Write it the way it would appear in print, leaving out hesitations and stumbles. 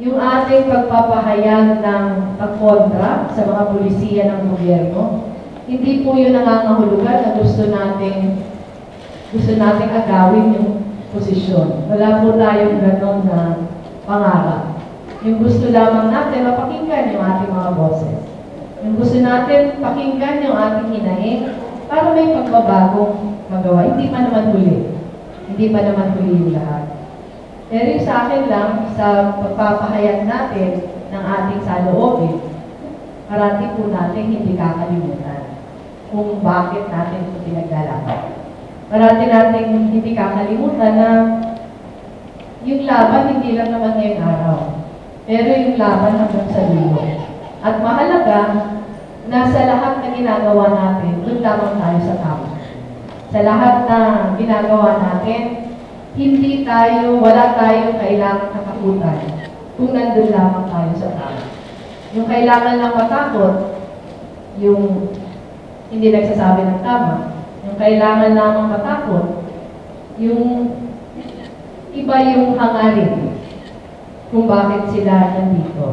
yung ating pagpapahayag ng pagkontra sa mga pulisiya ng gobyerno, hindi po yun nangangahulugan na gusto nating agawin yung posisyon. Wala po tayong ganon na pangarap. Yung gusto lamang natin, mapakinggan yung ating mga boses. Yung gusto natin, pakinggan yung ating hinaing para may pagbabagong magawa. Hindi pa naman huli. Hindi pa naman huli yung lahat. Pero yung sa akin lang, sa pagpapahayag natin ng ating saloobin, parati po natin hindi kakalimutan kung bakit natin ito pinaglalaban. Parati natin hindi kakalimutan na yung laban hindi lang naman ngayong araw, pero yung laban hanggang sa dulo. At mahalaga na sa lahat na ginagawa natin, doon lamang tayo sa tama. Sa lahat na ginagawa natin, wala tayong kailangang katakutan kung nandun lamang tayo sa tama. Yung kailangan lang matakot, yung hindi nagsasabi ng tama. Yung kailangan lamang matakot, yung iba yung hangarin kung bakit sila nandito.